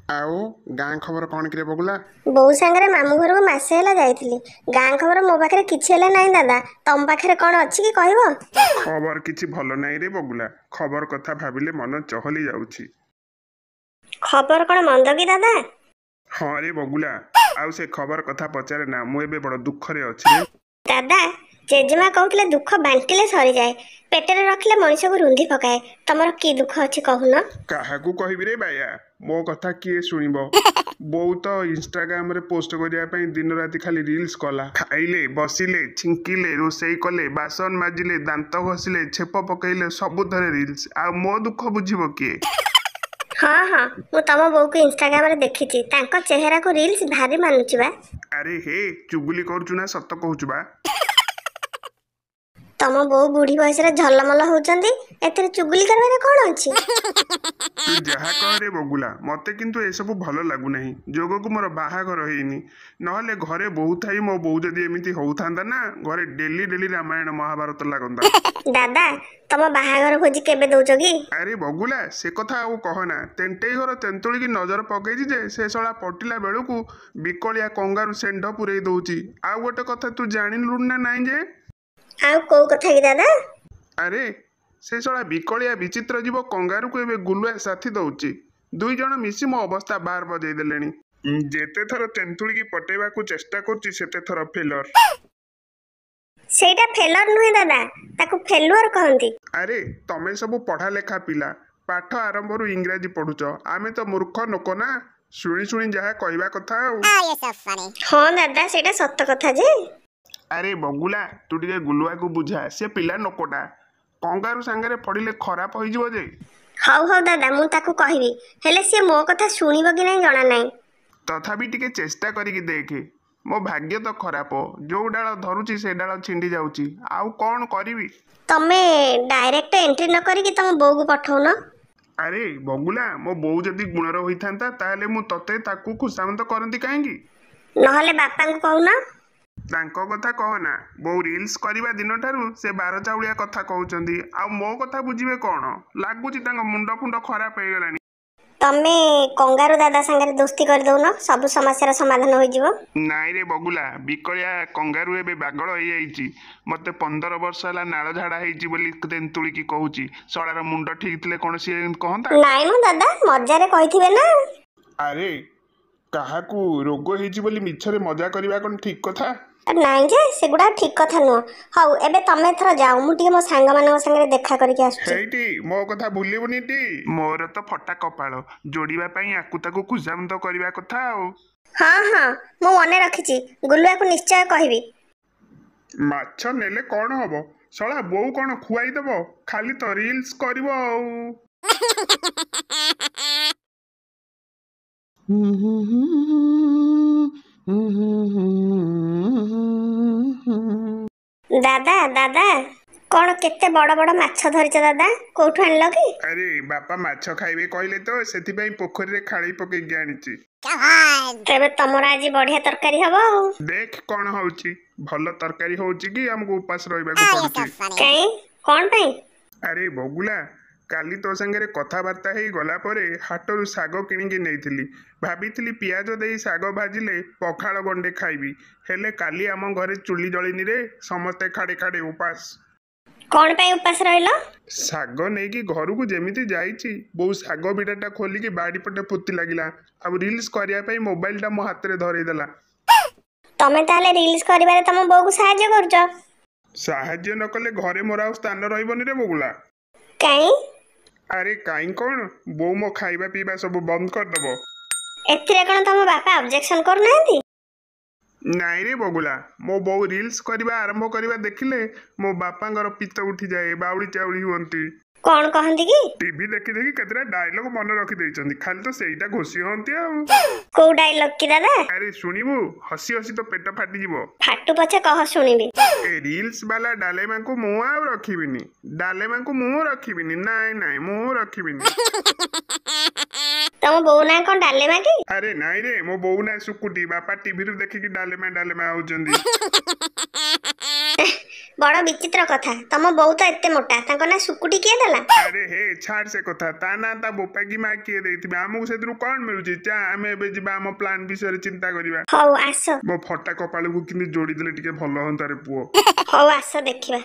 ଆଉ ଗାଁ ଖବର କ'ଣ କିରେ ବଗୁଲା? ବୋଉ ସାଙ୍ଗରେ ମାମୁଁ ଘରକୁ ମାସେ ହେଲା ଯାଇଥିଲି। ଗାଁ ଖବର ମୋ ପାଖରେ କିଛି ହେଲେ ନାହିଁ ଦାଦା। ତମ ପାଖରେ କ'ଣ ଅଛି କି କହିବ? ଖବର କିଛି ଭଲ ନାହିଁ ରେ ବଗୁଲା। ଖବର କଥା ଭାବିଲେ ମନ ଚହଲି ଯାଉଛି। ଖବର କ'ଣ ମନ୍ଦ କି ଦାଦା? ହଁ ରେ ବଗୁଲା, ଆଉ ସେ ଖବର କଥା ପଚାରେ ନା। ମୁଁ ଏବେ ବଡ଼ ଦୁଃଖରେ ଅଛି ରେ। ଦାଦା, ଜେଜେମା କହୁଥିଲେ ଦୁଃଖ ବାଣ୍ଟିଲେ ସରିଯାଏ, ପେଟରେ ରଖିଲେ ମଣିଷକୁ ରୁନ୍ଧି ପକାଏ। ତମର କି ଦୁଃଖ ଅଛି କହୁନ? କାହାକୁ କହିବି ରେ ବାୟା? ମୋ କଥା କିଏ ଶୁଣିବ? ବୋଉ ତ ଇନଷ୍ଟାଗ୍ରାମରେ ପୋଷ୍ଟ କରିବା ପାଇଁ ଦିନ ରାତି ଖାଲି ରିଲ୍ସ କଲା। ଖାଇଲେ, ବସିଲେ, ଛିଙ୍କିଲେ, ରୋଷେଇ କଲେ, ବାସନ ମାଜିଲେ, ଦାନ୍ତ ଘଷିଲେ, ଛେପ ପକେଇଲେ, ସବୁଥିରେ ରିଲ୍ସ। ଆଉ ମୋ ଦୁଃଖ ବୁଝିବ କିଏ? ହଁ ହଁ, ମୁଁ ତମ ବୋଉକୁ ଇନଷ୍ଟାଗ୍ରାମରେ ଦେଖିଛି। ତାଙ୍କ ଚେହେରାକୁ ରିଲ୍ସ ଭାରି ମାନୁଛି ବା। ଆରେ ହେ, ଚୁଗୁଲି କରୁଛୁ ନା ସତ କହୁଛୁ ବା? ତମ ବୋଉ ବୁଢୀ ବୟସରେ ଝଲମଲ ହଉଛନ୍ତି, ଏଥିରେ ଚୁଗୁଲି କରିବାରେ କ'ଣ ଅଛି? ତୁ ଯାହା କହରେ ବଗୁଲା, ମତେ କିନ୍ତୁ ଏସବୁ ଭଲ ଲାଗୁନାହିଁ। ଯୋଗକୁ ମୋର ବାହାଘର ହେଇନି। ନହେଲେ ଘରେ ବୋଉ ଥାଇ ମୋ ବୋଉ ଯଦି ଏମିତି ହଉଥାନ୍ତା ନା, ଘରେ ଡେଲି ଡେଲି ରାମାୟଣ ମହାଭାରତ ଲାଗନ୍ତା। ଦାଦା, ତମ ବାହାଘର ଭୋଜି କେବେ ଦଉଛ କି? ଆରେ ବଗୁଲା, ସେ କଥା ଆଉ କହନା। ତେଣ୍ଟେଇ ଘର ତେନ୍ତୁଳିକି ନଜର ପକେଇଛି ଯେ ସେ ଶଳା ପଟିଲା ବେଳକୁ ବିକଳିଆ କଙ୍ଗାରୁ ଷେଣ୍ଢ ପୁରେଇ ଦଉଛି। ଆଉ ଗୋଟେ କଥା ତୁ ଜାଣିଲୁ ନା ନାଇଁ ଯେ? ଆଉ କୋଉ କଥା କି ଦାଦା? ଆରେ ସେ ଶଳା ବିକଳିଆ ବିଚିତ୍ର ଜୀବ କଙ୍ଗାରୁକୁ ଏବେ ଗୁଲୁଆ ସାଥି ଦଉଛି। ଦୁଇ ଜଣ ମିଶି ମୋ ଅବସ୍ଥା ବାର ବଜେଇ ଦେଲେଣି। ଯେତେ ଥର ତେନ୍ତୁଳିକି ପଟେଇବାକୁ ଚେଷ୍ଟା କରୁଛି ସେତେ ଥର ଫେଲର। ସେଇଟା ଫେଲର ନୁହେଁ ଦାଦା, ତାକୁ ଫେଲୁଅର କହନ୍ତି। ଆରେ ତମେ ସବୁ ପଢା ଲେଖା ପିଲା, ପାଠ ଆରମ୍ଭରୁ ଇଂରାଜୀ ପଢୁଛ। ଆମେ ତ ମୂର୍ଖ ଲୋକ ନା, ଶୁଣି ଶୁଣି ଯାହା କହିବା କଥା ଆଉ। ହଁ ଦାଦା, ସେଇଟା ସତ କଥା ଯେ। ଆରେ ବଗୁଲା, ତୁ ଟିକେ ଗୁଲୁଆକୁ ବୁଝା। ସେ ପିଲା ଲୋକଟା କଙ୍ଗାରୁ ସାଙ୍ଗରେ ପଡ଼ିଲେ ଖରାପ ହେଇଯିବ ଯେ। ହଉ ହଉ ଦାଦା, ମୁଁ ତାକୁ କହିବି। ହେଲେ ସିଏ ମୋ କଥା ଶୁଣିବ କି ନାହିଁ ଜଣା ନାହିଁ। ତଥାପି ଟିକେ ଚେଷ୍ଟା କରିକି ଦେଖେ। ମୋ ଭାଗ୍ୟ ତ ଖରାପ, ଯୋଉ ଡାଳ ଧରୁଛି ସେ ଡାଳ ଛିଣ୍ଡି ଯାଉଛି। ଆଉ କ'ଣ କରିବି? ତମେ ଡାଇରେକ୍ଟ ଏଣ୍ଟ୍ରି ନ କରିକି ତମ ବୋଉକୁ ପଠଉନ। ଆରେ ବଗୁଲା, ମୋ ବୋଉ ଯଦି ଗୁଣର ହୋଇଥାନ୍ତା ତାହେଲେ ମୁଁ ତତେ ତାକୁ ଖୁସାମନ୍ତ କରନ୍ତି କାହିଁକି? ନହେଲେ ବାପାଙ୍କୁ କହୁନ। ତାଙ୍କ କଥା କହନା। ବୋଉ ରିଲ୍ସ କରିବା ଦିନଠାରୁ ସେ ବାର ଚାଉଳିଆ କଥା କହୁଛନ୍ତି। ଆଉ ମୋ କଥା ବୁଝିବେ କ'ଣ? ଲାଗୁଛି ତାଙ୍କ ମୁଣ୍ଡ ଫୁଣ୍ଡ ଖରାପ ହେଇଗଲାଣି। ତମେ କଙ୍ଗାରୁ ଦାଦା ସାଙ୍ଗରେ ଦୋସ୍ତି କରିଦଉନ, ସବୁ ସମସ୍ୟାର ସମାଧାନ ହୋଇଯିବ। ନାଇଁ ରେ ବଗୁଲା, ବିକଳିଆ କଙ୍ଗାରୁ ଏବେ ପାଗଳ ହେଇଯାଇଛି। ମତେ 15 ବର୍ଷ ହେଲା ନାଳ ଝାଡା ହେଇଛି ବୋଲି ତେନ୍ତୁଳିକି କହୁଛି। ଶଳାର ମୁଣ୍ଡ ଠିକ ଥିଲେ କ'ଣ ସିଏ କହନ୍ତା? ନାଇଁ ମ ଦାଦା, ମଜାରେ କହିଥିବେ ନା। ଆରେ କାହାକୁ ରୋଗ ହେଇଛି ବୋଲି ମିଛରେ ମଜା କରିବା କ'ଣ ଠିକ କଥା? ନାଇଁ ଯେ, ସେଗୁଡା ଠିକ କଥା ନୁହଁ। ହଉ, ଏବେ ତମେ ଏଥର ଯାଅ, ମୁଁ ଟିକେ ମୋ ସାଙ୍ଗମାନଙ୍କ ସାଙ୍ଗରେ ଦେଖା କରିକି ଆସୁଛି। ହେଇଟି ମୋ କଥା ଭୁଲିବୁନି ଟି? ମୋର ତ ଫଟା କପାଳ, ଯୋଡ଼ିବା ପାଇଁ ଆକୁ ତାକୁ ଖୁସାମନ୍ତ କରିବା କଥା ଆଉ। ହଁ ହଁ, ମୁଁ ମନେ ରଖିଛି। ଗୁଲୁଆକୁ ନିଶ୍ଚୟ କହିବି। ମାଛ ନେଲେ କ'ଣ ହବ? ଶଳା ବୋଉ କ'ଣ ଖୁଆଇ ଦବ? ଖାଲି ତ ରିଲ୍ସ କରିବ ଆଉ। ଦାଦା ଦାଦା, କ'ଣ କେତେ ବଡ ବଡ ମାଛ ଧରିଛ ଦାଦା? କୋଉଠୁ ଆଣିଲ କି? ଆରେ ବାପା ମାଛ ଖାଇବେ କହିଲେ ତ, ସେଥିପାଇଁ ପୋଖରୀରେ ଖାଳି ପକେଇକି ଆଣିଛି। ତେବେ ତମର ଆଜି ବଢିଆ ତରକାରୀ ହବ ଆଉ। ଦେଖ କ'ଣ ହଉଛି। ଭଲ ତରକାରୀ ହଉଛି କି ଆମକୁ ଉପାସ ରହିବାକୁ ପଡୁଛି? କାଇଁ, କ'ଣ ପାଇଁ? ଆରେ ବଗୁଲା, କାଲି ତୋ ସାଙ୍ଗରେ କଥାବାର୍ତ୍ତା ହେଇ ଗଲା ପରେ ହାଟରୁ ଶାଗ କିଣିକି ନେଇଥିଲି। ଭାବିଥିଲି ପିଆଜ ଦେଇ ଶାଗ ଭାଜିଲେ ପଖାଳ ଗଣ୍ଡେ ଖାଇବି। ହେଲେ କାଲି ଆମ ଘରେ ଚୁଲି ଜଳିନି ରେ, ସମସ୍ତେ ଖାଡେ ଖାଡେ ଉପାସ। କ'ଣ ପାଇଁ ଉପାସ ରହିଲ? ଶାଗ ନେଇକି ଘରକୁ ଯେମିତି ଯାଇଛି, ବୋଉ ଶାଗ ବିଡ଼ାଟା ଖୋଲିକି ବାଡ଼ି ପଟେ ପୋତି ଲାଗିଲା। ଆଉ ରିଲ୍ସ କରିବା ପାଇଁ ମୋବାଇଲଟା ମୋ ହାତରେ ଧରେଇଦେଲା। ତମେ ତାହେଲେ ରିଲ୍ସ କରିବାରେ ତମ ବୋଉକୁ ସାହାଯ୍ୟ କରୁଛ? ସାହାଯ୍ୟ ନ କଲେ ଘରେ ମୋର ଆଉ ସ୍ଥାନ ରହିବନି ରେ ବଗୁଲା। କାଇଁ? ଆରେ କାଇଁ କ'ଣ, ବୋଉ ମୋ ଖାଇବା ପିଇବା ସବୁ ବନ୍ଦ କରିଦବ। ଏଥିରେ କ'ଣ ତମ ବାପା ଅବଜେକ୍ସନ କରୁନାହାନ୍ତି? ନାଇଁ ରେ ବଗୁଲା, ମୋ ବୋଉ ରିଲ୍ସ କରିବା ଆରମ୍ଭ କରିବା ଦେଖିଲେ ମୋ ବାପାଙ୍କର ପିତ୍ତ ଉଠିଯାଏ, ବାଉଳି ଚାଉଳି ହୁଅନ୍ତି। କ'ଣ କହନ୍ତି କି? ଟିଭି ଦେଖି ଦେଖି କେତେଟା ଡାଇଲଗ ମନେ ରଖିଦେଇଛନ୍ତି, ଖାଲି ତ ସେଇଟା ଘୋଷି ହଅନ୍ତି ଆଉ। କୋଉ ଡାଇଲଗ କି ଦାଦା? ଆରେ ଶୁଣିବୁ, ହସି ହସି ତ ପେଟ ଫାଟିଯିବ। ଫାଟୁ ପଛେ କହ, ଶୁଣିବି। ଏ ରିଲ୍ସ ବାଲା ଡାଲେମାଙ୍କୁ ମୁଁ ଆଉ ରଖିବିନି। ଡାଲେମାଙ୍କୁ ମୁଁ ରଖିବିନି। ନାଇଁ ନାଇଁ, ମୁଁ ରଖିବିନି। ତମ ବୋଉ ନାଁ କ'ଣ ଡାଲେମା କି? ଆରେ ନାଇଁ ରେ, ମୋ ବୋଉ ନା ଶୁକୁଟି। ବାପା ଟିଭିରୁ ଦେଖିକି ଡାଲେମା ଡାଲେମା ହଉଛନ୍ତି। ବଡ ବିଚିତ୍ର କଥା ତମ ବୋଉ ତ ଏତେ ମୋଟା ତାଙ୍କ ନା ସୁକୁଟି କିଏ ଦେଲା? ଆରେ ହେ ଛାଡ ସେ କଥା ତା ନା ତା ବୋପା କି ମା କିଏ ଦେଇଥିବେ ଆମକୁ ସେଥିରୁ କଣ ମିଳୁଛି ଚା ଆମେ ଏବେ ଯିବା ଆମ ପ୍ଲାନ ବିଷୟରେ ଚିନ୍ତା କରିବା। ହଉ ଆସ। ମୋ ଫଟା କପାଳକୁ କେମିତି ଯୋଡିଦେଲେ ଟିକେ ଭଲ ହୁଅନ୍ତା ରେ ପୁଅ। ହଉ ଆସ ଦେଖିବା।